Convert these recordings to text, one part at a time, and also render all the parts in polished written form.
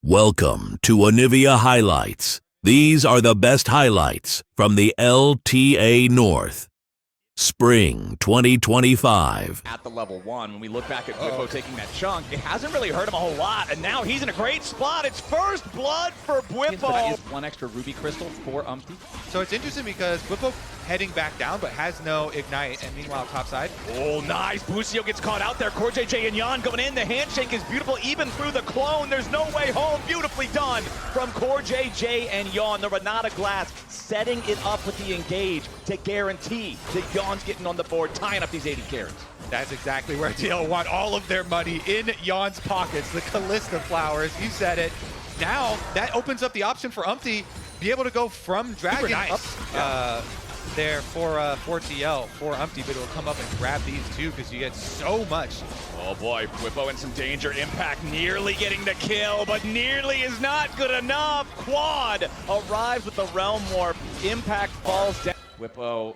Welcome to Onivia Highlights. These are the best highlights from the LTA North. Spring 2025. At the level 1, when we look back at W1D1 taking that chunk, it hasn't really hurt him a whole lot, and now he's in a great spot. It's first blood for W1D1. That is one extra ruby crystal for Umpty. So it's interesting because W1D1 heading back down, but has no ignite, and meanwhile topside. Oh, nice. Busio gets caught out there. CoreJJ and Yon going in. The handshake is beautiful, even through the clone. There's no way home. Beautifully done from CoreJJ and Yon. The Renata Glass setting it up with the engage to guarantee that Yon's getting on the board, tying up these 80 carries. That's exactly where TL want all of their money in Yon's pockets. The Callista flowers, you said it. Now that opens up the option for Umpty be able to go from Dragon nice. up there for TL for Umpty, but it'll come up and grab these two because you get so much. Oh boy, W1D1 in some danger. Impact nearly getting the kill, but nearly is not good enough. Quad arrives with the Realm Warp. Impact falls down. W1D1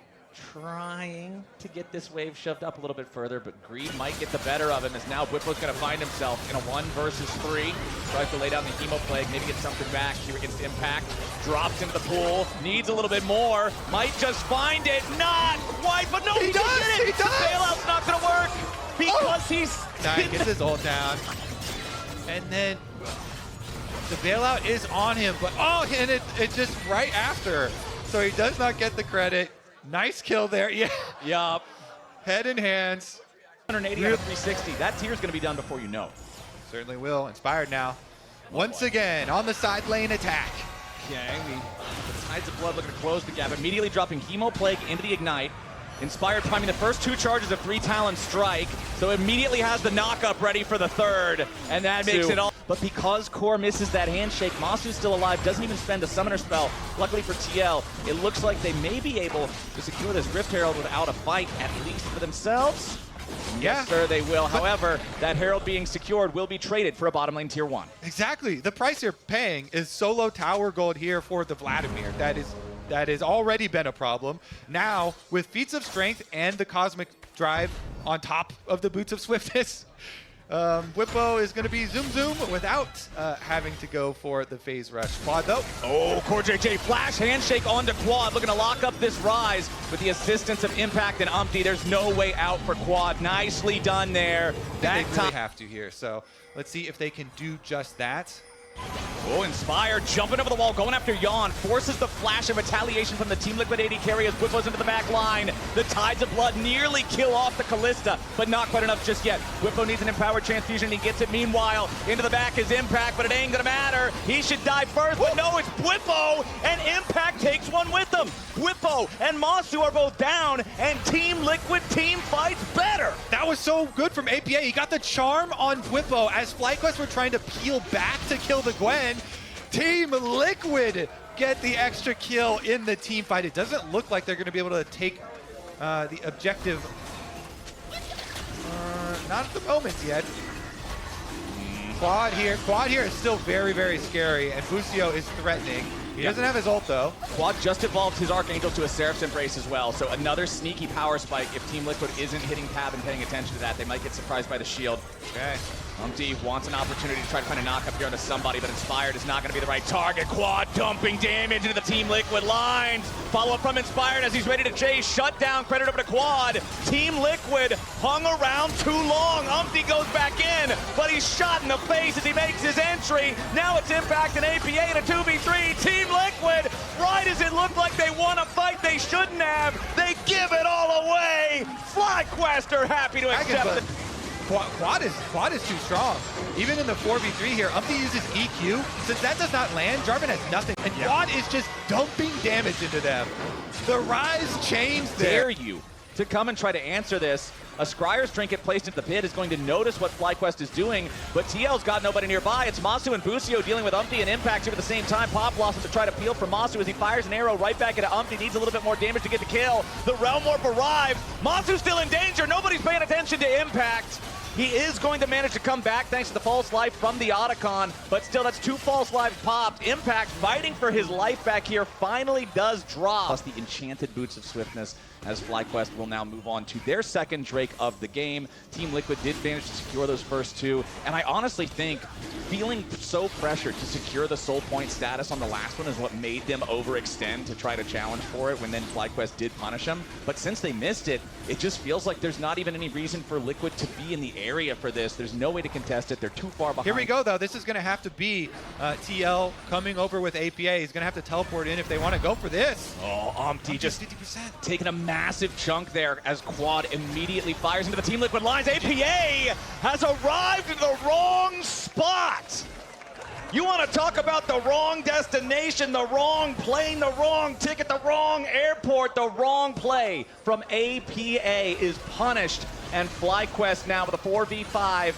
trying to get this wave shoved up a little bit further, but greed might get the better of him as now W1D1's going to find himself in a 1 versus 3. Tries to lay down the Hemo Plague, maybe get something back here against Impact. Drops into the pool, needs a little bit more, might just find it, not quite, but no, he does it! He does! The bailout's not going to work because he's... Nine gets his ult down, and then the bailout is on him, but and it's just right after, so he does not get the credit. Nice kill there, yeah. Yup. Head and hands. 180 out of 360. That tier's going to be done before you know. Certainly will. Inspired now. Once again, on the side lane attack. Okay, the Tides of Blood looking to close the gap. Immediately dropping Hemo Plague into the Ignite. Inspired priming the first 2 charges of 3 Talon Strike, so immediately has the knock-up ready for the 3rd, and that makes it all. But because Core misses that handshake, Masu's still alive, doesn't even spend a summoner spell. Luckily for TL, it looks like they may be able to secure this Rift Herald without a fight, at least for themselves. Yeah. Yes, sir, they will. However, that Herald being secured will be traded for a bottom lane tier 1. Exactly. The price you're paying is solo tower gold here for the Vladimir. That has already been a problem. Now, with feats of strength and the cosmic drive on top of the boots of swiftness, W1D1 is going to be zoom without having to go for the phase rush. Quad though. Oh, CoreJJ flash handshake onto Quad, looking to lock up this rise with the assistance of Impact and Umpty. There's no way out for Quad. Nicely done there. They really have to here. So let's see if they can do just that. Oh, Inspire jumping over the wall, going after Yon, forces the flash of retaliation from the Team Liquid AD carry as W1D1's into the back line. The Tides of Blood nearly kill off the Callista, but not quite enough just yet. W1D1 needs an empowered transfusion, and he gets it. Meanwhile, into the back is Impact, but it ain't gonna matter. He should die first, but no, it's W1D1, and Impact takes one with him. W1D1 and Masu are both down, and Team Liquid team fights better. That was so good from APA. He got the charm on W1D1 as FlyQuest were trying to peel back to kill the Gwen. Team Liquid get the extra kill in the team fight. It doesn't look like they're going to be able to take the objective. Not at the moment yet. Quad here is still very scary, and Busio is threatening. He doesn't have his ult though. Quad just evolved his Archangel to a Seraph's Embrace as well, so another sneaky power spike. If Team Liquid isn't hitting tab and paying attention to that, they might get surprised by the shield. Okay. Umpty wants an opportunity to try to find a knock-up here onto somebody, but Inspired is not going to be the right target. Quad dumping damage into the Team Liquid lines. Follow-up from Inspired as he's ready to chase. Shutdown, credit over to Quad. Team Liquid hung around too long. Umpty goes back in, but he's shot in the face as he makes his entry. Now it's Impact and APA in a 2v3. Team Liquid, right as it looked like they won a fight they shouldn't have, they give it all away. FlyQuest are happy to accept it. Quad is too strong. Even in the 4v3 here, Umpty uses EQ. Since that does not land, Jarvan has nothing. And Quad is just dumping damage into them. The Rise chains there. Dare you to come and try to answer this? A Scryer's Trinket placed into the pit is going to notice what FlyQuest is doing, but TL's got nobody nearby. It's Masu and Busio dealing with Umpty and Impact here at the same time. Pop blossom to try to peel from Masu as he fires an arrow right back into Umpty. Needs a little bit more damage to get the kill. The Realm Warp arrives. Masu's still in danger. Nobody's paying attention to Impact. He is going to manage to come back thanks to the false life from the Otacon, but still, that's 2 false lives popped. Impact fighting for his life back here finally does drop. Plus the enchanted boots of swiftness, as FlyQuest will now move on to their second Drake of the game. Team Liquid did manage to secure those first 2, and I honestly think feeling so pressured to secure the soul point status on the last one is what made them overextend to try to challenge for it when then FlyQuest did punish them. But since they missed it, it just feels like there's not even any reason for Liquid to be in the area for this. There's no way to contest it. They're too far behind. Here we go, though. This is going to have to be TL coming over with APA. He's going to have to teleport in if they want to go for this. Oh, Umpty just 50%. Taking a massive chunk there as Quad immediately fires into the Team Liquid lines. APA has arrived in the wrong spot. You want to talk about the wrong destination, the wrong plane, the wrong ticket, the wrong airport, the wrong play from APA is punished, and FlyQuest now with a 4v5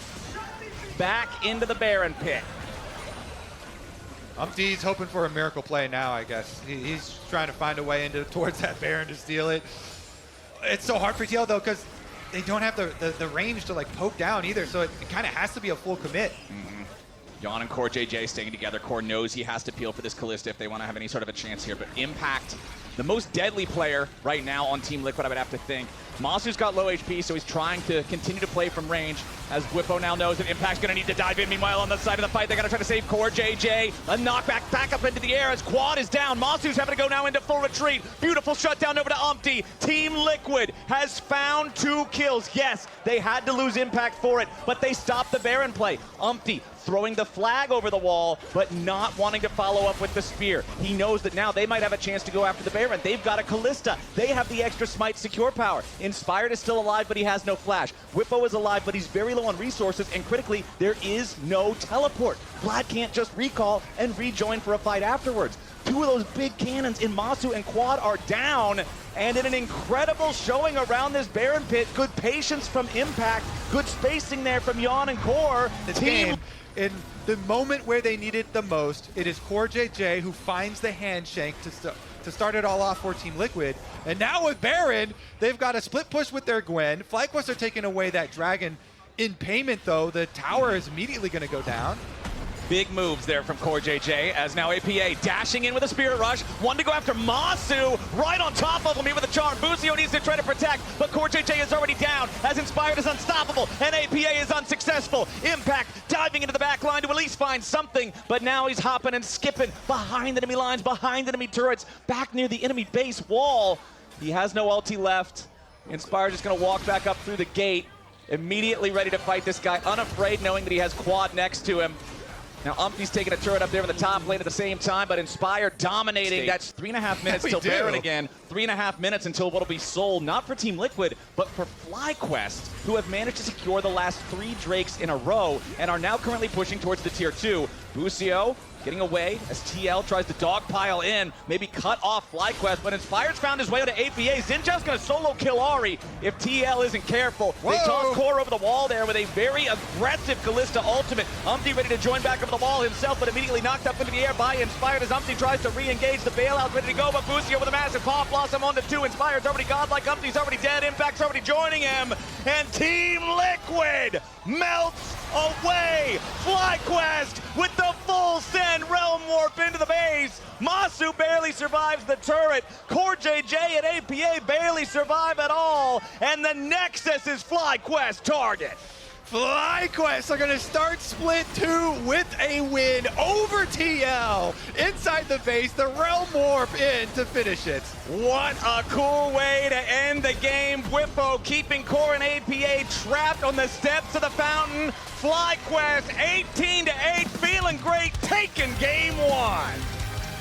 back into the Baron pit. Umpty's hoping for a miracle play now, I guess. He's trying to find a way towards that Baron to steal it. It's so hard for TL, though, because they don't have the range to like poke down either, so it kind of has to be a full commit. Yon and Core JJ staying together. Core knows he has to peel for this Callista if they want to have any sort of a chance here. But Impact, the most deadly player right now on Team Liquid, I would have to think. Masu's got low HP, so he's trying to continue to play from range, as Whippo now knows that Impact's going to need to dive in. Meanwhile, on the side of the fight, they're going to try to save Core JJ. A knockback back up into the air as Quad is down. Masu's having to go now into full retreat. Beautiful shutdown over to Umpty. Team Liquid has found 2 kills. Yes, they had to lose Impact for it, but they stopped the Baron play. Umpty throwing the flag over the wall, but not wanting to follow up with the spear. He knows that now they might have a chance to go after the Baron. They've got a Callista. They have the extra smite secure power. Inspired is still alive, but he has no flash. Whippo is alive, but he's very low on resources, and critically, there is no teleport. Vlad can't just recall and rejoin for a fight afterwards. 2 of those big cannons in Masu and Quad are down, and in an incredible showing around this Baron pit, good patience from Impact, good spacing there from Yon and Core. The team, in the moment where they need it the most, it is Core JJ who finds the handshake to start it all off for Team Liquid. And now with Baron, they've got a split push with their Gwen. FlyQuest are taking away that Dragon. In payment, though, the tower is immediately going to go down. Big moves there from Core JJ, as now APA dashing in with a Spirit Rush. One to go after Masu, right on top of him here with a charm. Busio needs to try to protect, but Core JJ is already down, as Inspired is unstoppable, and APA is unsuccessful. Impact diving into the back line to at least find something, but now he's hopping and skipping behind enemy lines, behind enemy turrets, back near the enemy base wall. He has no ulti left. Inspired is going to walk back up through the gate, immediately ready to fight this guy, unafraid, knowing that he has Quad next to him. Now Umpty's taking a turret up there in the top lane at the same time, but Inspire dominating. That's 3.5 minutes till Baron again. 3.5 minutes until what'll be sold, not for Team Liquid, but for FlyQuest, who have managed to secure the last 3 Drakes in a row and are now currently pushing towards the tier 2. Busio getting away as TL tries to dogpile in, maybe cut off FlyQuest, but Inspired's found his way to APA. Zinja's going to solo kill Ari if TL isn't careful. Whoa. They toss Core over the wall there with a very aggressive Callista ultimate. Umpty ready to join back over the wall himself, but immediately knocked up into the air by Inspired as Umpty tries to re-engage. The bailout ready to go, but Busio with a massive pop blossom on to 2. Inspired's already godlike, Umpty's already dead, Impact's already joining him, and Team Liquid melts away. FlyQuest with the full send Realm Warp into the base. Masu barely survives the turret. Core JJ and APA barely survive at all. And the Nexus is FlyQuest target. FlyQuest are going to start Split 2 with a win over TL. Inside the base, the Realm Warp in to finish it. What a cool way to end the game. Whippo keeping Core and APA trapped on the steps of the fountain. FlyQuest 18-8, feeling great, taking game 1.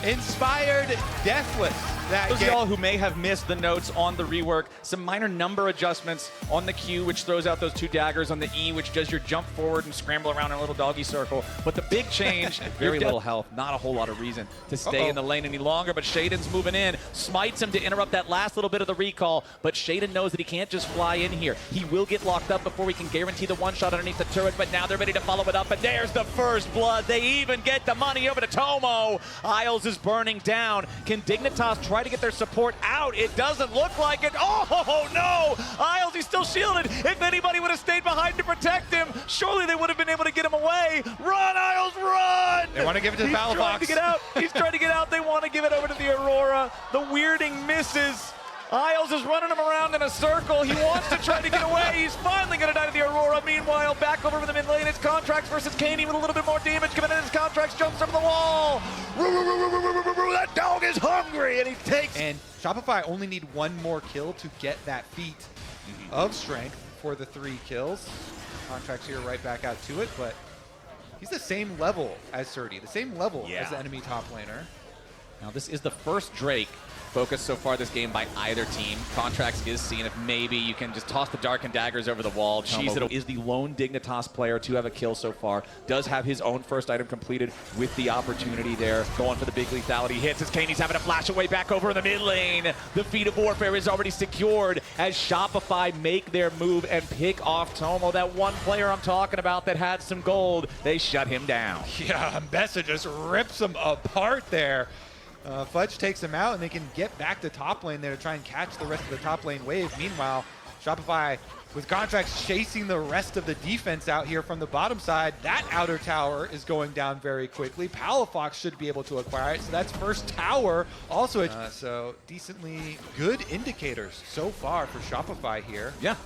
Inspired deathless. Those of y'all who may have missed the notes on the rework, some minor number adjustments on the Q, which throws out those 2 daggers, on the E, which does your jump forward and scramble around in a little doggy circle. But the big change, very little health, not a whole lot of reason to stay in the lane any longer, but Shaden's moving in, smites him to interrupt that last little bit of the recall, but Shaden knows that he can't just fly in here. He will get locked up before we can guarantee the one-shot underneath the turret, but now they're ready to follow it up, and there's the first blood. They even get the money over to Tomo. Isles is burning down. Can Dignitas try try to get their support out. It doesn't look like it. Oh, no! Isles, he's still shielded. If anybody would have stayed behind to protect him, surely they would have been able to get him away. Run, Isles, run! They want to give it to the Battle Fox. He's trying to get out. He's trying to get out. They want to give it over to the Aurora. The weirding misses. Isles is running him around in a circle. He wants to try to get away. He's finally going to die to the Aurora. Meanwhile, back over the mid lane, it's Contracts versus Caney with a little bit more damage coming in as Contracts jumps over the wall. That dog is hungry, and he takes... And Shopify only need one more kill to get that feat of strength for the 3 kills. Contracts here right back out to it, but he's the same level as Surdy, the same level as the enemy top laner. Now, this is the first Drake focus so far this game by either team. Contracts is seen if maybe you can just toss the Dark and Daggers over the wall. Tomo is the lone Dignitas player to have a kill so far. Does have his own first item completed with the opportunity there. Going for the big lethality hits as Caney's having to flash away back over in the mid lane. The feat of warfare is already secured as Shopify make their move and pick off Tomo. That one player I'm talking about that had some gold, they shut him down. Yeah, Mbessa just rips him apart there. Fudge takes him out, and they can get back to top lane there to try and catch the rest of the top lane wave. Meanwhile, Shopify with Contracts chasing the rest of the defense out here from the bottom side. That outer tower is going down very quickly. Palafox should be able to acquire it, so that's first tower also. So decently good indicators so far for Shopify here. Yeah.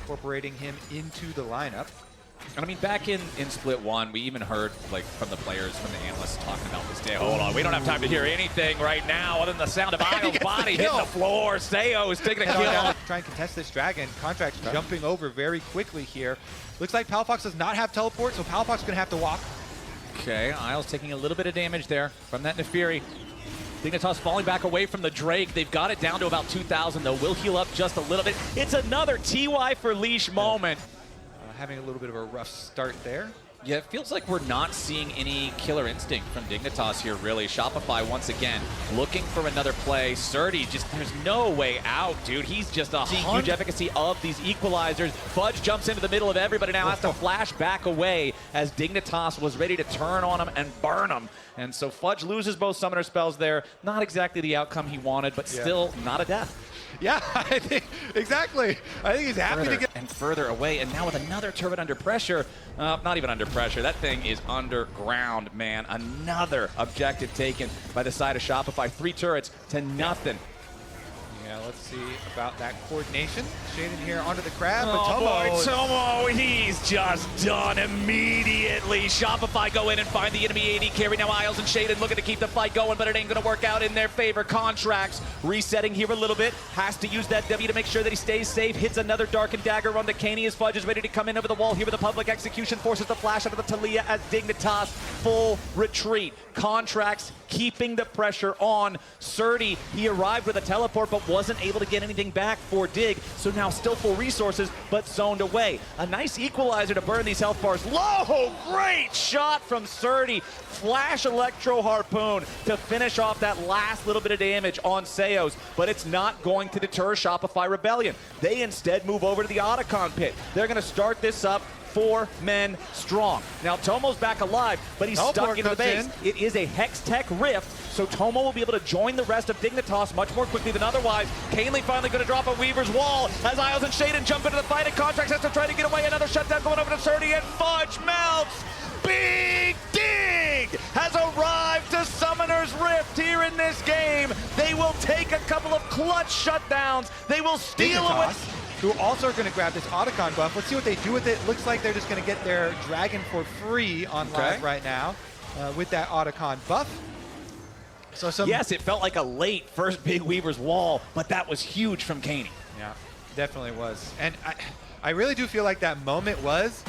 Incorporating him into the lineup. And I mean, back in Split 1, we even heard, like, from the players, from the analysts talking about this day. Hold on, we don't have time to hear anything right now other than the sound of Isles' body hitting the floor. Sayo is taking a kill. Try and contest this dragon. Contracts jumping over very quickly here. Looks like Palafox does not have teleport, so Palafox is going to have to walk. Okay, Isles taking a little bit of damage there from that Nefiri. Dignitas falling back away from the Drake. They've got it down to about 2,000, though. We'll heal up just a little bit. It's another TY for Leash moment. Having a little bit of a rough start there. Yeah, it feels like we're not seeing any killer instinct from Dignitas here, really. Shopify, once again, looking for another play. Surdy, just, there's no way out, dude. He's just a huge efficacy of these equalizers. Fudge jumps into the middle of everybody now, has to flash back away as Dignitas was ready to turn on him and burn him. And so Fudge loses both summoner spells there. Not exactly the outcome he wanted, but still not a death. Yeah, I think, exactly. I think he's happy to get... And further away, and now with another turret under pressure. Not even under pressure. That thing is underground, man. Another objective taken by the side of Shopify. 3 turrets to nothing. Yeah, let's see about that coordination. Shaden here onto the crab, but boy, Tomo, he's just done immediately. Shopify go in and find the enemy AD carry. Now Isles and Shaden looking to keep the fight going, but it ain't going to work out in their favor. Contracts resetting here a little bit. Has to use that W to make sure that he stays safe. Hits another Dark and Dagger run to Caney as Fudge is ready to come in over the wall here with a public execution. Forces the flash out of the Talia as Dignitas full retreat. Contracts keeping the pressure on. Surdy, he arrived with a teleport, but wasn't able to get anything back for Dig, so now still full resources, but zoned away. A nice equalizer to burn these health bars. Low, great shot from Surdy. Flash Electro Harpoon to finish off that last little bit of damage on Sayos, but it's not going to deter Shopify Rebellion. They instead move over to the Otacon pit. They're going to start this up 4 men strong. Now Tomo's back alive, but he's stuck into the base. It is a Hex Tech Rift, so Tomo will be able to join the rest of Dignitas much more quickly than otherwise. Kanelee finally going to drop a Weaver's Wall as Isles and Shaden jump into the fight, and Contracts has to try to get away. Another shutdown going over to Surdy, and Fudge melts. Big Dig has arrived to Summoner's Rift here in this game. They will take a couple of clutch shutdowns. They will steal away. Who also are going to grab this Otacon buff. Let's see what they do with it. Looks like they're just going to get their dragon for free on live right now with that Otacon buff. So yes, it felt like a late first big Weaver's Wall, but that was huge from Caney. Yeah, definitely was. And I really do feel like that moment was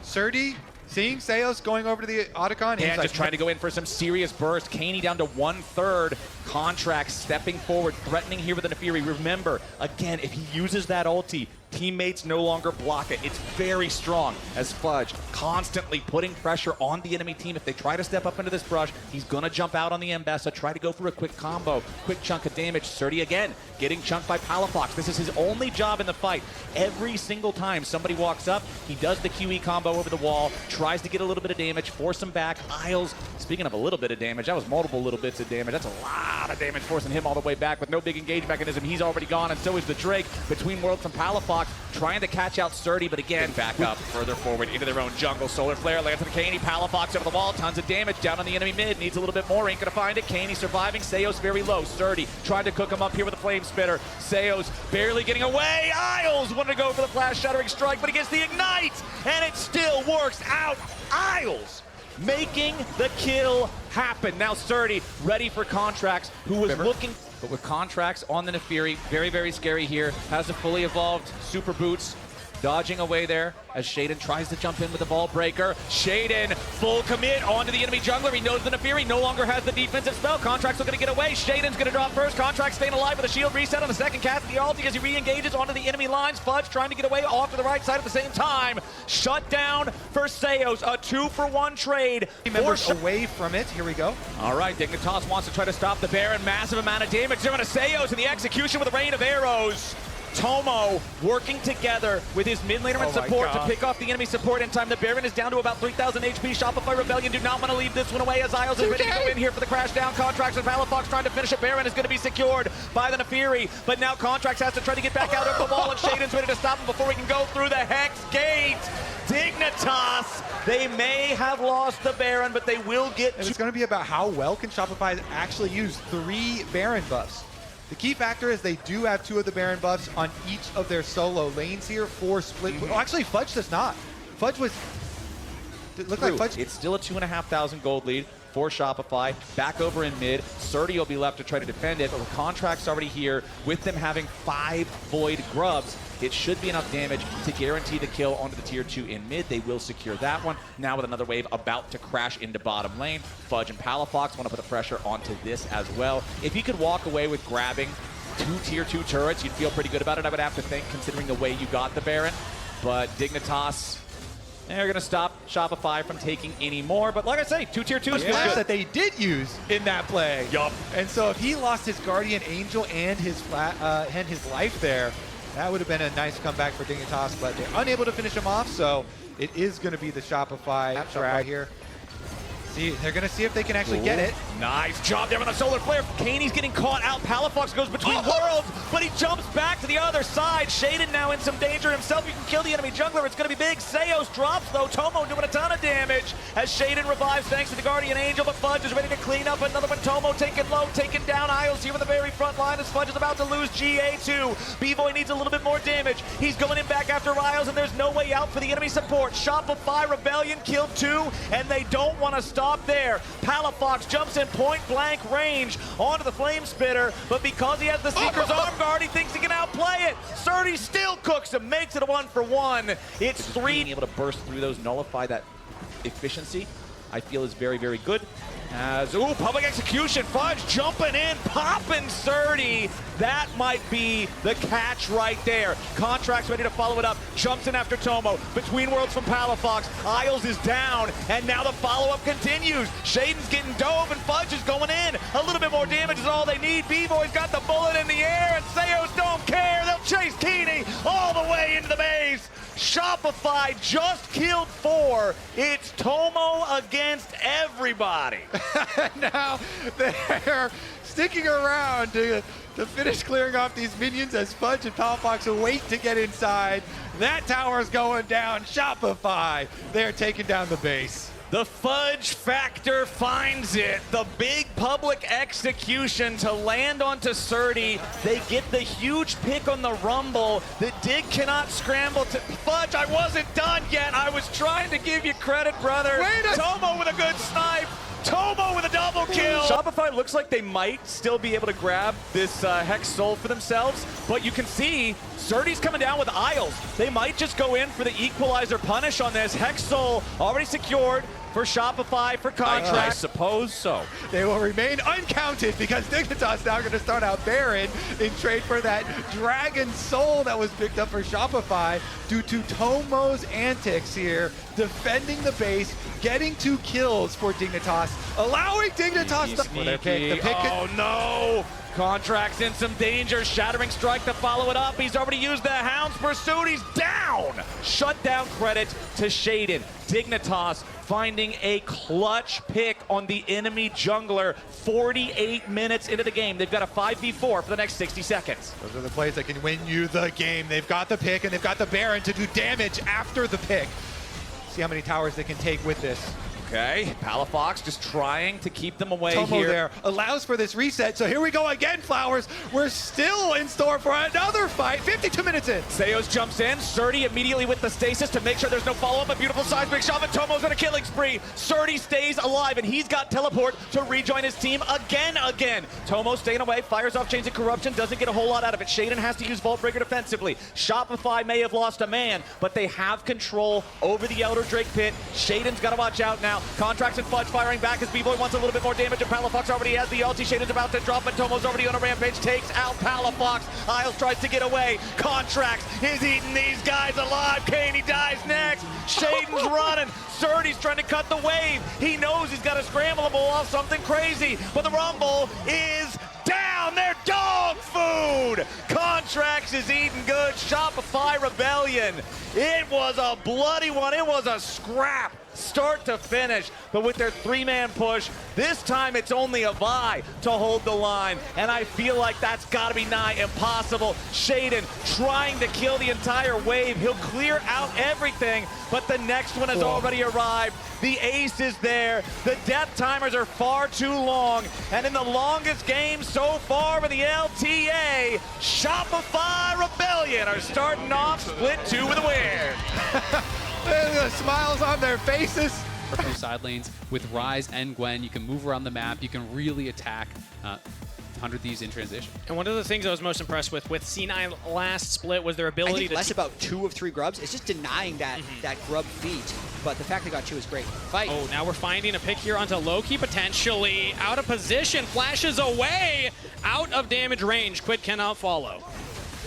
Surdy seeing Sayos going over to the Otacon. And just trying to go in for some serious burst. Caney down to 1/3. Contracts stepping forward, threatening here with the Nefiri. Remember, again, if he uses that ulti, Teammates no longer block it. It's very strong as Fudge constantly putting pressure on the enemy team. If they try to step up into this brush, he's going to jump out on the Mbessa, try to go for a quick combo, quick chunk of damage. Surdy again, getting chunked by Palafox. This is his only job in the fight. Every single time somebody walks up, he does the QE combo over the wall, tries to get a little bit of damage, force him back. Isles, speaking of a little bit of damage, that was multiple little bits of damage. That's a lot of damage, forcing him all the way back with no big engage mechanism. He's already gone, and so is the Drake. Between Worlds from Palafox, trying to catch out Surdy, but again, back up, further forward into their own jungle. Solar Flare lands on Kaney. Palafox over the wall, tons of damage down on the enemy mid. Needs a little bit more, ain't gonna find it. Kaney surviving, Seos very low. Surdy trying to cook him up here with a Flame Spitter. Seos barely getting away. Isles wanted to go for the Flash Shattering Strike, but he gets the Ignite, and it still works out. Isles making the kill happen. Now Surdy ready for Contracts, who was looking, but with Contracts on the Nefiri, very, very scary here. Has a fully evolved Super Boots, dodging away there as Shaden tries to jump in with the ball breaker. Shaden, full commit onto the enemy jungler. He knows the Nefiri no longer has the defensive spell. Contract's looking to get away. Shaden's going to drop first. Contract staying alive with a shield reset on the second cast of the ulti as he re-engages onto the enemy lines. Fudge trying to get away off to the right side at the same time. Shut down for Seos. A 2-for-1 trade. Members away from it. Here we go. All right, Dignitas wants to try to stop the Baron. Massive amount of damage doing to Seos in the execution with a rain of arrows. Tomo working together with his mid laner and support to pick off the enemy support in time. The Baron is down to about 3,000 HP. Shopify Rebellion do not want to leave this one away as Isles is ready to go in here for the crash down. Contracts with Palafox trying to finish it. Baron is going to be secured by the Nefiri, but now Contracts has to try to get back out of the wall, and Shaden's ready to stop him before he can go through the Hex Gate. Dignitas, they may have lost the Baron, but they will get And it's going to be about how well can Shopify actually use 3 Baron buffs. The key factor is they do have 2 of the Baron buffs on each of their solo lanes here for split. Well, actually, Fudge does not. Fudge was... It looked like Fudge... It's still a 2,500 gold lead for Shopify. Back over in mid. Surdy will be left to try to defend it, but with Contracts already here, with them having 5 Void Grubs, it should be enough damage to guarantee the kill onto the tier 2 in mid. They will secure that one. Now with another wave about to crash into bottom lane, Fudge and Palafox want to put the pressure onto this as well. If you could walk away with grabbing 2 tier 2 turrets, you'd feel pretty good about it, I would have to think, considering the way you got the Baron. But Dignitas, they're going to stop Shopify from taking any more. But like I say, 2 tier 2s Flash that they did use in that play. Yup. And so if he lost his Guardian Angel and his life there, that would have been a nice comeback for Dignitas, but they're unable to finish him off, so it is going to be the Shopify drag here. See, they're going to see if they can actually get it. Nice job there with the Solar Flare. Kaney's getting caught out. Palafox goes between worlds, but he jumps back to the other side. Shaden now in some danger himself. You can kill the enemy jungler. It's going to be big. Seos drops, though. Tomo doing a ton of damage as Shaden revives thanks to the Guardian Angel, but Fudge is ready to clean up another one. Tomo taken low, taken down. Isles here with the very front line as Fudge is about to lose GA2. B-Boy needs a little bit more damage. He's going in back after Isles, and there's no way out for the enemy support. Shopify Rebellion killed 2, and they don't want to stop there. Palafox jumps in point blank range onto the Flame Spitter, but because he has the Seeker's Arm Guard, he thinks he can outplay it. Surdy still cooks him, makes it a 1-for-1. It's 3. Being able to burst through those, nullify that efficiency, I feel is very, very good. As, ooh, public execution, Fudge jumping in, popping Surdy. That might be the catch right there. Contracts ready to follow it up, jumps in after Tomo. Between worlds from Palafox, Isles is down, and now the follow-up continues. Shaden's getting dove, and Fudge is going in. A little bit more damage is all they need. B-Boy's got the bullet in the air, and Seos don't care. They'll chase Kaney all the way into the base. Shopify just killed 4. It's Tomo against everybody. Now they're sticking around to finish clearing off these minions as Fudge and Palafox wait to get inside. That tower's going down. Shopify, they're taking down the base. The Fudge factor finds it. The big public execution to land onto Surdy. They get the huge pick on the Rumble. The Dig cannot scramble to... Fudge, I wasn't done yet. I was trying to give you credit, brother. Tomo with a good snipe. Tomo with a double kill. Shopify looks like they might still be able to grab this Hex Soul for themselves, but you can see Surdy's coming down with Isles. They might just go in for the equalizer punish on this. Hex Soul already secured for Shopify, for Contract. I suppose so. They will remain uncounted because Dignitas now going to start out Baron in trade for that Dragon Soul that was picked up for Shopify due to Tomo's antics here, defending the base, getting 2 kills for Dignitas, allowing Dignitas for their pick. The pick oh no! Contract's in some danger. Shattering Strike to follow it up. He's already used the Hound's Pursuit. He's down! Shutdown credit to Shaden. Dignitas finding a clutch pick on the enemy jungler 48 minutes into the game. They've got a 5v4 for the next 60 seconds. Those are the plays that can win you the game. They've got the pick and they've got the Baron to do damage after the pick. See how many towers they can take with this. Okay, Palafox just trying to keep them away Tomo here. there allows for this reset. So here we go again, Flowers. We're still in store for another fight. 52 minutes in. Seos jumps in. Surdy immediately with the stasis to make sure there's no follow-up. A beautiful seismic shot, and Tomo's on a killing spree. Surdy stays alive, and he's got teleport to rejoin his team again. Tomo staying away, fires off Chains of Corruption, doesn't get a whole lot out of it. Shaden has to use Vault Breaker defensively. Shopify may have lost a man, but they have control over the Elder Drake pit. Shaden's got to watch out now. Contracts and Fudge firing back as B-Boy wants a little bit more damage, and Palafox already has the ulti. Shaden's about to drop, but Tomo's already on a rampage, takes out Palafox. Isles tries to get away. Contracts is eating these guys alive. Kaney dies next. Shaden's running. Surdy's trying to cut the wave. He knows he's got to scramble and pull off something crazy, but the Rumble is down. They're dog food. Contracts is eating good. Shopify Rebellion. It was a bloody one. It was a scrap. Start to finish, but with their 3-man push, this time it's only a Vi to hold the line, and I feel like that's got to be nigh impossible. Shaden trying to kill the entire wave. He'll clear out everything, but the next one has already arrived. The ace is there. The death timers are far too long, and in the longest game so far with the LTA, Shopify Rebellion are starting off split 2 with a win. The smiles on their faces. Two side lanes with Ryze and Gwen. You can move around the map. You can really attack 100 Thieves in transition. And one of the things I was most impressed with C9 last split was their ability I think to less about 2 of 3 grubs. It's just denying that grub feat. But the fact they got 2 is great. Fight. Oh, now we're finding a pick here onto Loki, potentially out of position, flashes away, out of damage range. Quid cannot follow.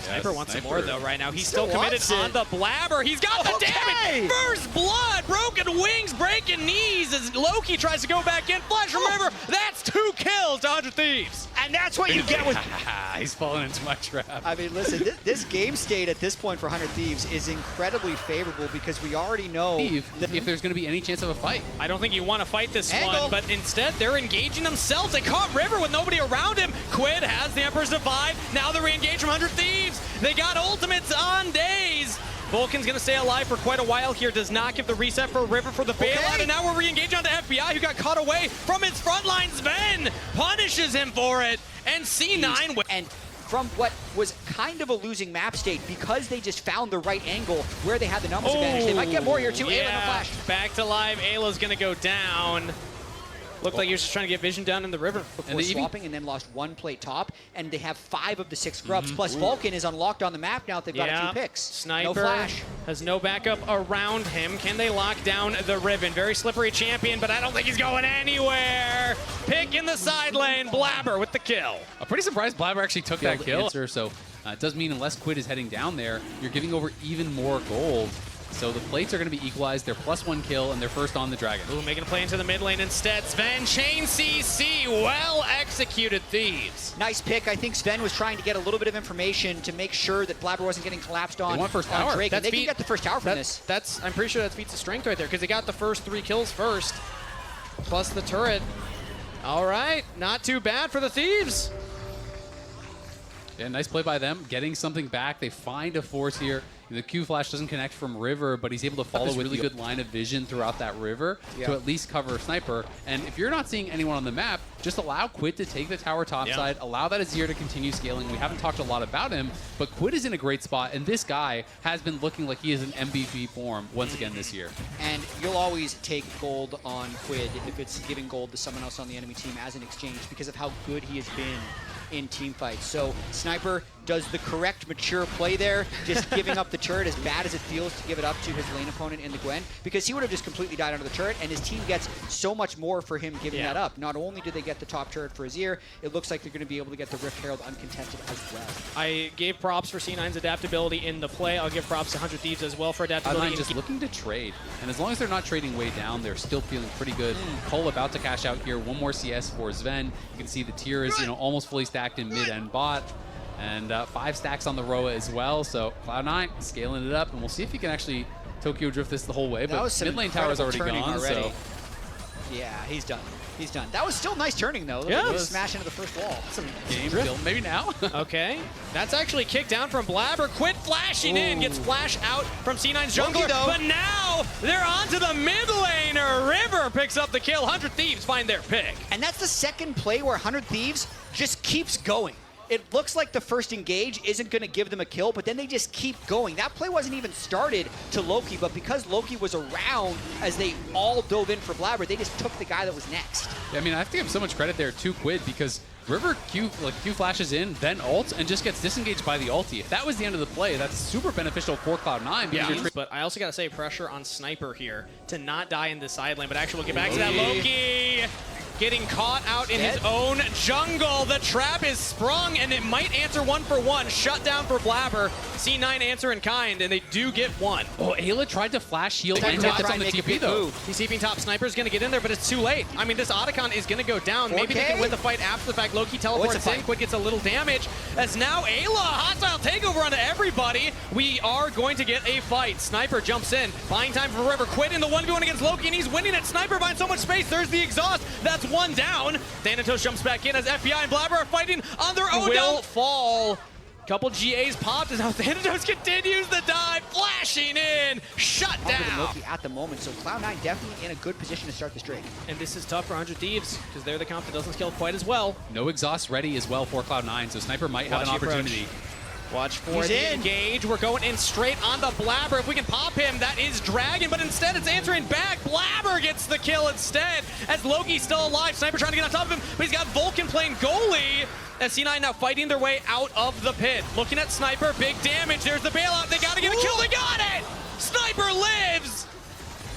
Sniper wants some more though right now. He's still committed on the Blabber. He's got the damage. First blood, broken wings, breaking knees as Loki tries to go back in. Flash from River. That's 2 kills to 100 Thieves. And that's what you get with... He's fallen into my trap. I mean, listen, this game state at this point for 100 Thieves is incredibly favorable because we already know... If there's going to be any chance of a fight. I don't think you want to fight this Angle. one, but instead they're engaging themselves. They caught River with nobody around him. Quid has the Emperor's Divide. Now they're re-engaged from 100 Thieves. They got ultimates on days. Vulcan's going to stay alive for quite a while here. Does not give the reset for River for the bailout. And now we're re-engaged on the FBI, who got caught away from his front line. Sven punishes him for it. And C9... And from what was kind of a losing map state, because they just found the right angle where they had the numbers advantage. They might get more here too. Ayla in the flash. Back to live. Ayla's going to go down. Looked like he was just trying to get vision down in the river. Before swapping and then lost 1 plate top, and they have 5 of the 6 grubs. Plus Vulcan is unlocked on the map now. They've got a few picks. Sniper no flash. has no backup around him. Can they lock down the Riven? Very slippery champion, but I don't think he's going anywhere. Pick in the side lane. Blabber with the kill. I'm pretty surprised Blabber actually took that kill. So it does mean unless Quid is heading down there, you're giving over even more gold. So the plates are going to be equalized. They're +1 kill, and they're first on the Dragon. Ooh, making a play into the mid lane instead. Sven, chain CC, well executed Thieves. Nice pick. I think Sven was trying to get a little bit of information to make sure that Blabber wasn't getting collapsed on, want first tower. Drake. And they can get the first tower from this. I'm pretty sure that's feats of strength right there, because they got the first 3 kills first, plus the turret. All right, not too bad for the Thieves. Yeah, nice play by them, getting something back. They find a force here. The Q flash doesn't connect from River, but he's able to follow with really good line of vision throughout that river to at least cover Sniper. And if you're not seeing anyone on the map, just allow Quid to take the tower topside, allow that Azir to continue scaling. We haven't talked a lot about him, but Quid is in a great spot, and this guy has been looking like he is in MVP form once again this year. And you'll always take gold on Quid if it's giving gold to someone else on the enemy team as an exchange because of how good he has been in team fights. So Sniper does the correct mature play there, just giving up the turret as bad as it feels to give it up to his lane opponent in the Gwen, because he would have just completely died under the turret, and his team gets so much more for him giving that up. Not only do they get the top turret for Azir, it looks like they're going to be able to get the Rift Herald uncontested as well. I gave props for C9's adaptability in the play. I'll give props to 100 Thieves as well for adaptability. Cloud9 just looking to trade, and as long as they're not trading way down, they're still feeling pretty good. Cole about to cash out here. One more CS for Sven. You can see the tier is almost fully stacked in mid and bot. And 5 stacks on the Roa as well. So Cloud9 scaling it up, and we'll see if he can actually Tokyo drift this the whole way. But mid lane tower is already gone. So yeah, he's done. He's done. That was still nice turning though. Yeah, like smash into the first wall. Some game kill, maybe now. Okay, that's actually kicked down from Blabber. Quit flashing in, gets flash out from C9's jungler, but now they're onto the mid laner. River picks up the kill. 100 Thieves find their pick. And that's the second play where 100 Thieves just keeps going. It looks like the first engage isn't going to give them a kill, but then they just keep going. That play wasn't even started to Loki, but because Loki was around as they all dove in for Blabber, they just took the guy that was next. Yeah, I mean, I have to give so much credit there to Quid, because River Q flashes in, then ults, and just gets disengaged by the ulti. If that was the end of the play, that's super beneficial for Cloud9. Yeah, but I also got to say pressure on Sniper here to not die in the side lane, but actually we'll get back to that. Loki getting caught out in his own jungle. The trap is sprung, and it might answer 1 for 1. Shut down for Blabber. C9 answer in kind, and they do get 1. Oh, Ayla tried to flash heal and hits on the TP, though. He's TPing top. Sniper's going to get in there, but it's too late. I mean, this Otacon is going to go down. Maybe they can win the fight after the fact. Loki teleports in. Quid gets a little damage. As now Ayla, hostile takeover onto everybody. We are going to get a fight. Sniper jumps in. Buying time for River. Quid in the 1v1 against Loki, and he's winning it. Sniper finds so much space. There's the exhaust. That's 1 down. Thanatos jumps back in as FBI and Blabber are fighting on their own. Will fall. Couple GAs popped as now Thanatos continues the dive, flashing in, shut down. Loki at the moment, so Cloud9 definitely in a good position to start this Drake. And this is tough for 100 Thieves because they're the comp that doesn't scale quite as well. No exhaust ready as well for Cloud9, so Sniper might have an opportunity. Watch for the engage. We're going in straight on the Blabber. If we can pop him, that is Dragon, but instead it's answering back. Blabber gets the kill instead as Loki's still alive. Sniper trying to get on top of him, but he's got Vulcan playing goalie. As C9 now fighting their way out of the pit. Looking at Sniper, big damage. There's the bailout. They got to get a kill. They got it! Sniper lives!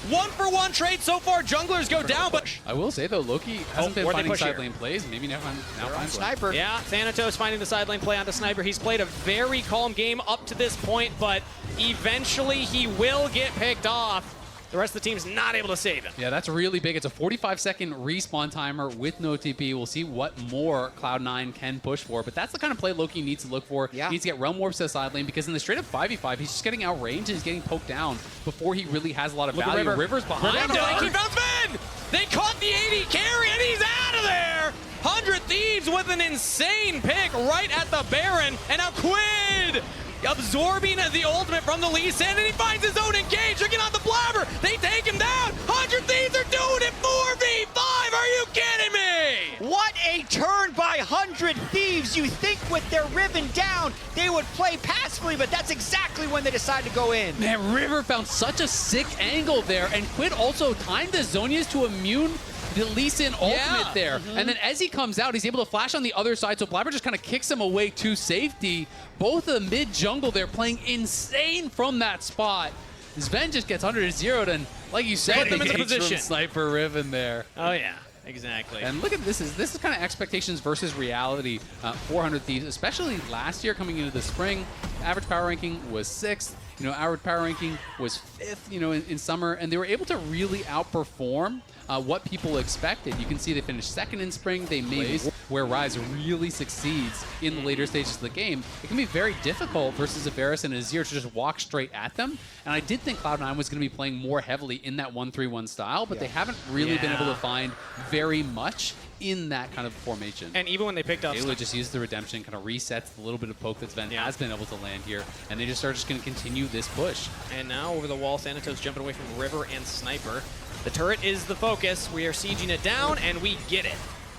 1 for 1 trade so far. Junglers go down, but I will say though, Loki hasn't been finding side lane plays. Maybe now finds Sniper. Yeah, Thanatos finding the side lane play onto Sniper. He's played a very calm game up to this point, but eventually he will get picked off. The rest of the team's not able to save him. Yeah, that's really big. It's a 45-second respawn timer with no TP. We'll see what more Cloud9 can push for, but that's the kind of play Loki needs to look for. Yeah. He needs to get Realm Warps to the side lane, because in the straight-up 5v5, he's just getting outranged and he's getting poked down before he really has a lot of value. River's behind him. He bounce in! They caught the 80 carry, and he's out of there! 100 Thieves with an insane pick right at the Baron, and now Quid absorbing the ultimate from the Lee Sin, and he finds his own engage. Looking on the Blabber. They take him down. 100 Thieves are doing it 4v5. Are you kidding me? What a turn by 100 Thieves. You think with their Riven down, they would play passively, but that's exactly when they decide to go in. Man, River found such a sick angle there, and Quid also timed the Zhonya's to immune the Lee Sin ultimate there. And then as he comes out, he's able to flash on the other side, so Blabber just kind of kicks him away to safety. Both the mid-jungle, they're playing insane from that spot. Sven just gets under zeroed, and like you said, them in the from position. Sniper Riven there. Oh yeah, exactly. And look at this is kind of expectations versus reality. 400 Thieves, especially last year coming into the spring, average power ranking was 6th. You know, average power ranking was 5th, you know, in summer, and they were able to really outperform what people expected. You can see they finished 2nd in spring. They made where Rise really succeeds in the later stages of the game. It can be very difficult versus a Varus and Azir to just walk straight at them. And I did think Cloud9 was going to be playing more heavily in that 1-3-1 style, but they haven't really been able to find very much in that kind of formation. And even when they picked up, Ayla just used the redemption, kind of resets the little bit of poke that Sven has been able to land here, and they just are just going to continue this push. And now over the wall, Thanatos jumping away from River and Sniper. The turret is the focus. We are sieging it down, and we get it.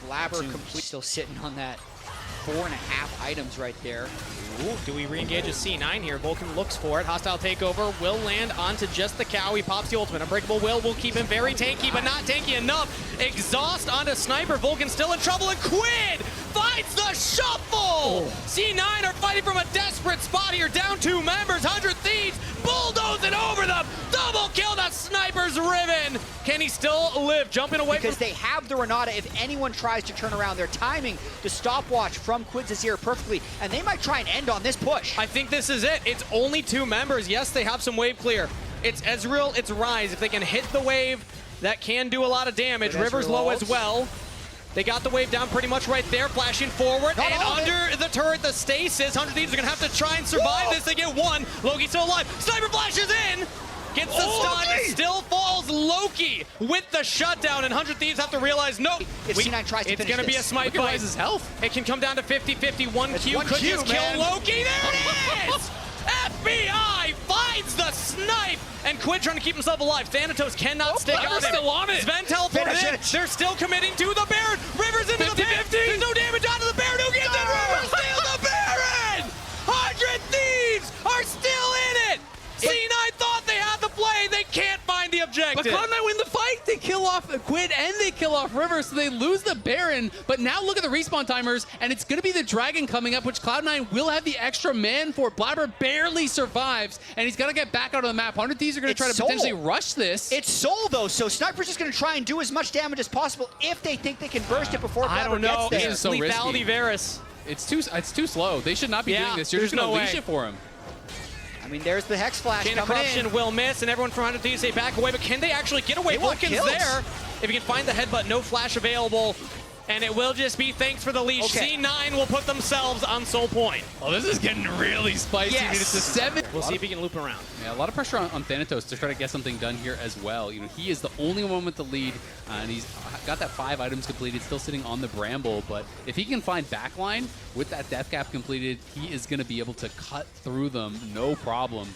Blabber completely still sitting on that 4.5 items right there. Ooh, do we re-engage a C9 here? Vulcan looks for it. Hostile takeover will land onto just the cow. He pops the ultimate. Unbreakable will keep him very tanky, but not tanky enough. Exhaust onto Sniper. Vulcan still in trouble, and Quid finds the shuffle! C9 are fighting from a desperate spot here. Down 2 members. 100 Thieves bulldozing over them. Double kill to Sniper's Riven. Can he still live? Jumping away because they have the Renata. If anyone tries to turn around, their timing the stopwatch from Quid's Azir perfectly, and they might try and end on this push. I think this is it. It's only 2 members. Yes, they have some wave clear. It's Ezreal, it's Ryze. If they can hit the wave, that can do a lot of damage. But River's Ezreal low ults. as well. They got the wave down pretty much right there, flashing forward, Not and all of under the turret, the stasis. 100 Thieves are gonna have to try and survive this. They get 1. Loki's still alive. Sniper flashes in, gets the stun, still falls. Loki with the shutdown, and 100 Thieves have to realize, nope. If C9 tries to it's finish gonna be a this. smite Look at fight. Ryze's health. It can come down to 50-50. 1 It's Q one could Q, just man. kill Loki. There it is! FBI finds the snipe, and Quid trying to keep himself alive. Thanatos cannot stick River's on him. still on it. Sven teleported Finish in. it. They're still committing to the Baron. River's into the pit. 50-50. There's no damage onto the Baron. Who gets it? River steals the Baron! 100 Thieves are still in it. C9 thought they had the play. They can't find the objective. But Cloud9 win the fight. They kill off Quid and they kill off River, so they lose the Baron. But now look at the respawn timers, and it's going to be the Dragon coming up, which Cloud9 will have the extra man for. Blabber barely survives, and he's got to get back out of the map. 100 Thieves are going to try to potentially rush this. It's Soul, though, so Sniper's just going to try and do as much damage as possible if they think they can burst it before I Blabber don't know. gets there. This is so Lethality risky. Varus. It's too slow. They should not be doing this. You're there's just going to no leash way. it for him. I mean, there's the Hex Flash Chain of coming Corruption in. will miss, and everyone from 100 Thieves say back away, but can they actually get away? They want Vulcan's kills. there. If you can find the headbutt, no flash available. And it will just be thanks for the leash. Okay. C9 will put themselves on Soul Point. Oh, this is getting really spicy. Yes. I mean, it's a 7. We'll see if he can loop around. Yeah, a lot of pressure on Thanatos to try to get something done here as well. You know, he is the only one with the lead, and he's got that 5 items completed, still sitting on the Bramble. But if he can find backline with that death cap completed, he is going to be able to cut through them, no problem.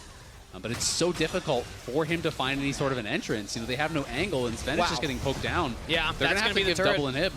But it's so difficult for him to find any sort of an entrance. You know, they have no angle, and Sven is just getting poked down. Yeah, they're that's going to have gonna to be give the turret. double inhib.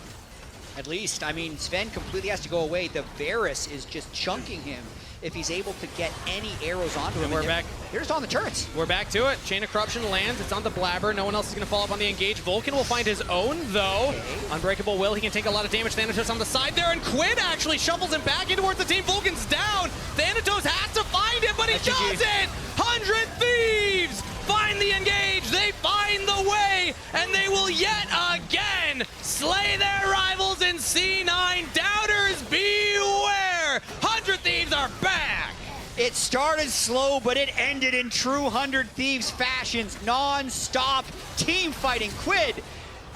At least, I mean, Sven completely has to go away. The Varus is just chunking him if he's able to get any arrows onto him. And we're they're- back. They're just on the turrets. We're back to it. Chain of Corruption lands. It's on the Blabber. No one else is going to follow up on the engage. Vulcan will find his own, though. Okay. Unbreakable will. He can take a lot of damage. Thanatos on the side there, and Quid actually shuffles him back in towards the team. Vulcan's down. Thanatos has to find him, but he That's GG. doesn't. 100 Thieves find the engage. They find the way, and they will yet again slay their rivals in C9. Doubters beware. 100 Thieves are back. It started slow, but it ended in true 100 Thieves fashions. Non-stop team fighting. Quid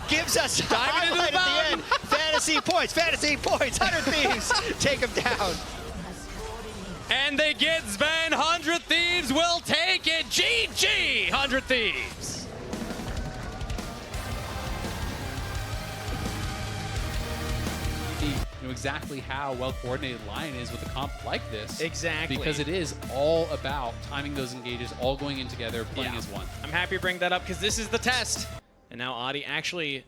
gives us a Diving into the highlight at the end. Fantasy points, 100 Thieves. Take him down. And they get Sven. 100 Thieves will take it. GG, 100 Thieves. You know exactly how well-coordinated Lion is with a comp like this. Exactly. Because it is all about timing those engages, all going in together, playing as one. I'm happy to bring that up because this is the test. And now Adi actually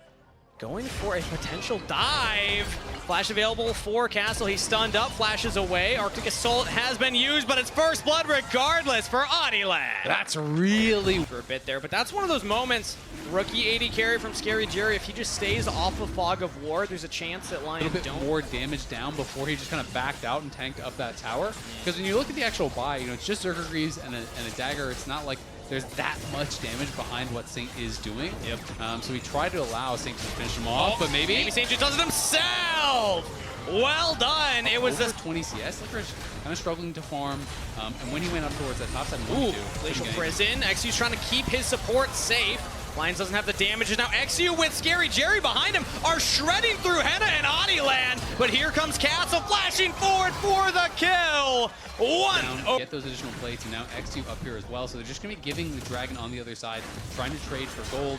going for a potential dive. Flash available for Castle. He's stunned up, flashes away. Arctic Assault has been used, but it's first blood regardless for Adiland. That's really... For a bit there, but that's one of those moments. Rookie AD carry from Scary Jerry. If he just stays off of Fog of War, there's a chance that a Lions little bit more damage down before he just kind of backed out and tanked up that tower. Because when you look at the actual buy, you know, it's just Zerker Greaves and a dagger. It's not like there's that much damage behind what Saint is doing. Yep. So he tried to allow Saint to finish him off, but maybe Saint just does it himself. Well done. It was over the 20 CS. Licorice kind of struggling to farm. And when he went up towards that top side, Glacial Prison. XU's trying to keep his support safe. Lions doesn't have the damages. Now XU with Scary Jerry behind him are shredding through Henna and Adiland. But here comes Castle flashing forward for the kill. Get those additional plates, and now XU up here as well. So they're just going to be giving the Dragon on the other side, trying to trade for gold.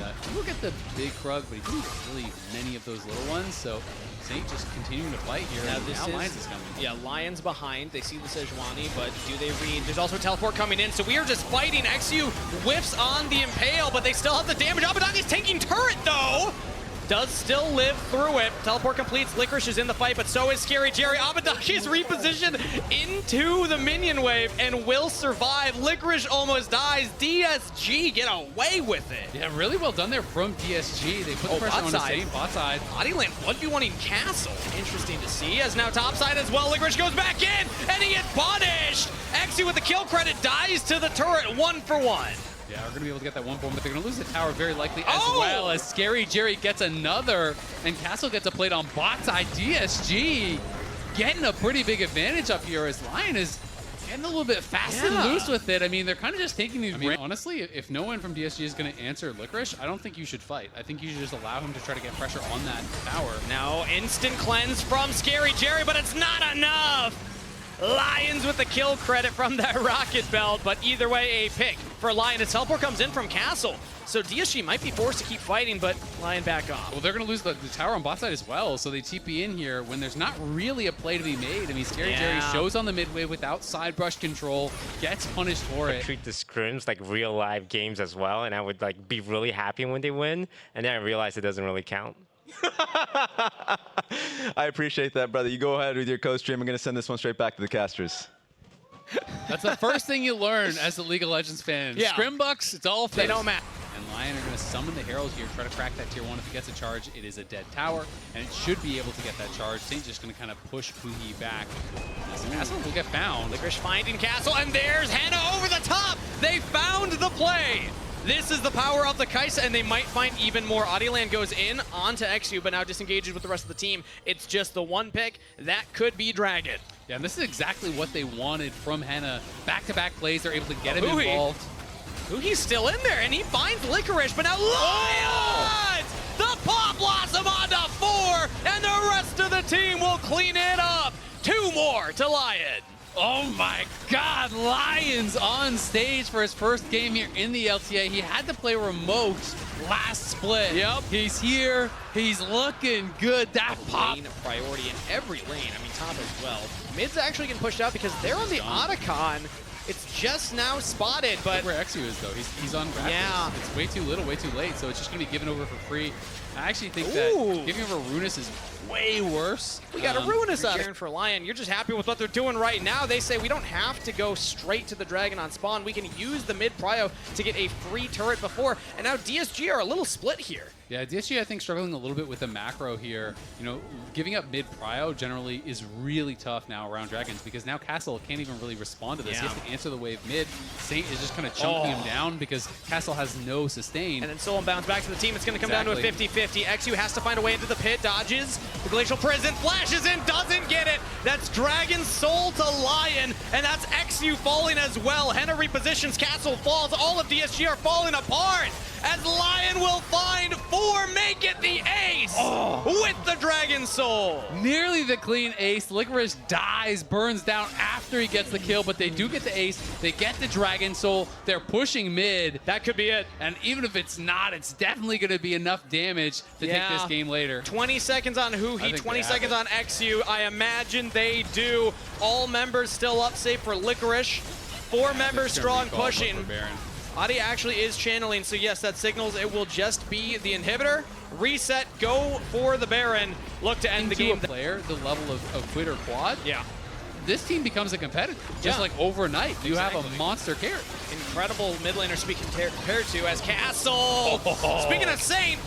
And he will get the big Krug, but he didn't get really many of those little ones. So Saint just continuing to fight here. Now And this now is, Lions is coming. Yeah, Lions behind. They see the Sejuani, but do they read? There's also a teleport coming in, so we are just fighting. XU whiffs on the Impale, but they still have the damage. Abadanga's tanking turret, though. does still live through it. Teleport completes. Licorice is in the fight, but so is Scary Jerry. Abadashi is repositioned into the minion wave and will survive. Licorice almost dies. DSG get away with it. Yeah, really well done there from DSG. They put the pressure on the same bot side. Bodyland 1v1ing Castle. Interesting to see, as now top side as well. Licorice goes back in, and he gets punished. Exy with the kill credit dies to the turret, 1 for 1. Yeah, we're going to be able to get that one bomb, but they're going to lose the tower very likely, as well as Scary Jerry gets another, and Castle gets a plate on bot side. DSG getting a pretty big advantage up here as Lion is getting a little bit fast and loose with it. I mean, they're kind of just taking these... honestly, if no one from DSG is going to answer Licorice, I don't think you should fight. I think you should just allow him to try to get pressure on that tower. Now, instant cleanse from Scary Jerry, but it's not enough. Lions with the kill credit from that rocket belt, but either way, a pick for Lion. Its teleport comes in from Castle, so DSG might be forced to keep fighting, but Lion back off. Well, they're going to lose the tower on bot side as well, so they TP in here when there's not really a play to be made. I mean, Scary Jerry shows on the midway without side brush control, gets punished for it. I treat the scrims like real live games as well, and I would like be really happy when they win, and then I realize it doesn't really count. I appreciate that, brother. You go ahead with your co-stream. I'm going to send this one straight back to the casters. That's the first thing you learn as a League of Legends fan. Yeah. Scrimbucks, it's all They don't matter. And Lion are going to summon the Herald here, try to crack that tier 1. If it gets a charge, it is a dead tower, and it should be able to get that charge. Saint's just going to kind of push Puhi back. This Castle will get found. Licorice finding Castle, and there's Hannah over the top. They found the play. This is the power of the Kaisa, and they might find even more. Audioland goes in onto XU, but now disengages with the rest of the team. It's just the one pick. That could be Dragon. Yeah, and this is exactly what they wanted from Hannah. Back-to-back plays, they're able to get him involved. Puhi's still in there, and he finds Licorice, but now Lions! The Pop Blossom onto 4, and the rest of the team will clean it up. 2 more to Lion. Oh my God, Lions on stage for his first game here in the LTA. He had to play remote last split. Yep. He's here, he's looking good. That pop. Main priority in every lane, I mean top as well. Mid's actually getting pushed out because they're on the Otacon. It's just now spotted, but... Where XU is though, he's on graphics. Yeah. It's way too little, way too late, so it's just gonna be given over for free. I actually think that giving over Ruinous is way worse. We got a Ruinous out here for Lion. You're just happy with what they're doing right now. They say we don't have to go straight to the Dragon on spawn. We can use the mid prio to get a free turret before. And now DSG are a little split here. Yeah, DSG I think struggling a little bit with the macro here. You know, giving up mid prio generally is really tough now around Dragons because now Castle can't even really respond to this. He has to answer the wave mid. Saint is just kind of chunking him down because Castle has no sustain. And then Soul bounce back to the team. It's going to come down to a 50-50. XU has to find a way into the pit, dodges. The Glacial Prison flashes in, doesn't get it. That's Dragon Soul to Lion, and that's XU falling as well. Henna repositions, Castle falls. All of DSG are falling apart as Lion will find 4, make it the ace with the Dragon Soul. Nearly the clean ace. Licorice dies, burns down after he gets the kill, but they do get the ace. They get the Dragon Soul. They're pushing mid. That could be it. And even if it's not, it's definitely going to be enough damage to take this game later. 20 seconds on Huhi, 20 seconds on XU. I imagine they do. All members still up, save for Licorice. 4 members strong pushing. Adi actually is channeling, so yes, that signals it will just be the inhibitor. Reset, go for the Baron. Look to end the game. Player, the level of Quid or Quad. Yeah. This team becomes a competitor, just like overnight. You have a monster carry. Incredible mid laner to be compared to as Castle. Speaking of Saint,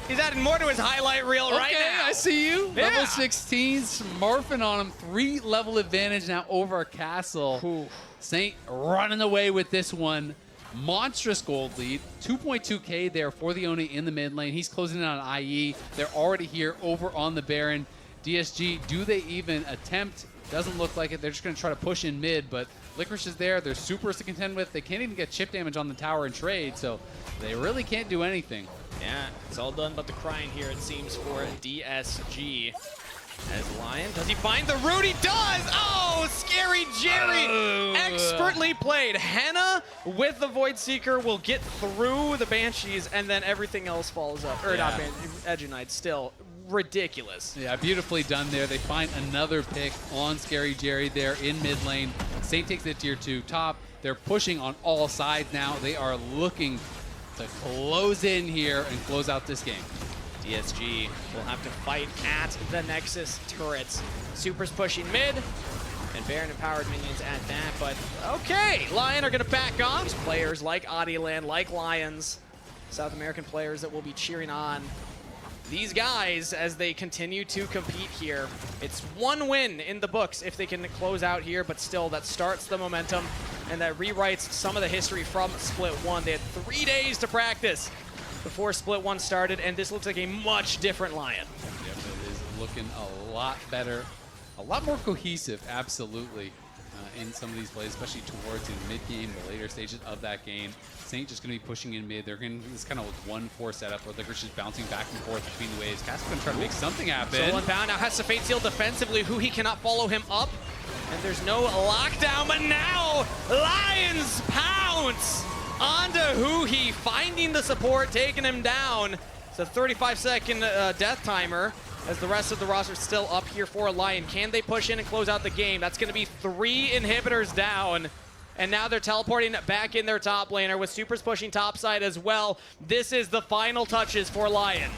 he's adding more to his highlight reel right now. I see you. Level 16, smurfing on him. 3 level advantage now over Castle. Saint running away with this one. Monstrous gold lead, 2.2k there for the Oni in the mid lane. He's closing in on IE. They're already here over on the Baron. DSG, do they even attempt? Doesn't look like it. They're just going to try to push in mid, but Licorice is there. There's supers to contend with. They can't even get chip damage on the tower and trade, so they really can't do anything. Yeah, it's all done but the crying here, it seems, for DSG. As Lion, does he find the root? He does! Oh, Scary Jerry! Expertly played. Henna with the Void Seeker will get through the Banshees, and then everything else falls up. Or not Banshees, Edgenite, still ridiculous. Yeah, beautifully done there. They find another pick on Scary Jerry there in mid lane. Saint takes the tier 2 top. They're pushing on all sides now. They are looking to close in here and close out this game. DSG will have to fight at the Nexus turrets. Super's pushing mid, and Baron empowered minions at that, but okay, Lion are gonna back off. Players like Adiland, like Lions, South American players that will be cheering on these guys as they continue to compete here. It's one win in the books if they can close out here, but still that starts the momentum and that rewrites some of the history from Split 1. They had 3 days to practice before Split 1 started, and this looks like a much different Lion. Yep, it is looking a lot better, a lot more cohesive, absolutely, in some of these plays, especially towards the mid-game, the later stages of that game. Saint just going to be pushing in mid. They're going to, this kind of 1-4 setup where Licorice just bouncing back and forth between the waves. Cass going to try to make something happen. Soul Unbound now has to Fate Seal defensively. Who cannot follow him up, and there's no lockdown, but now Lions pounce onto Huhi, finding the support, taking him down. It's a 35-second death timer as the rest of the roster is still up here for Lion. Can they push in and close out the game? That's going to be 3 inhibitors down. And now they're teleporting back in their top laner with Supers pushing top side as well. This is the final touches for Lion.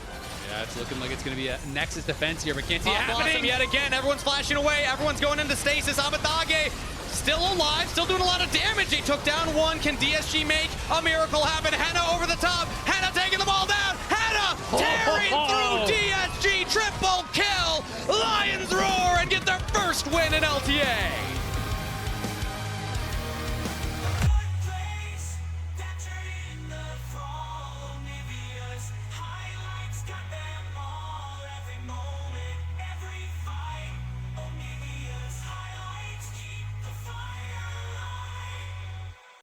Yeah, it's looking like it's going to be a Nexus defense here, but can't see it Blossom happening. yet again. Everyone's flashing away. Everyone's going into stasis. Abathage still alive, still doing a lot of damage. They took down one. Can DSG make a miracle happen? Henna over the top. Henna taking them all down. Henna tearing through DSG. Triple kill. Lions roar and get their first win in LTA.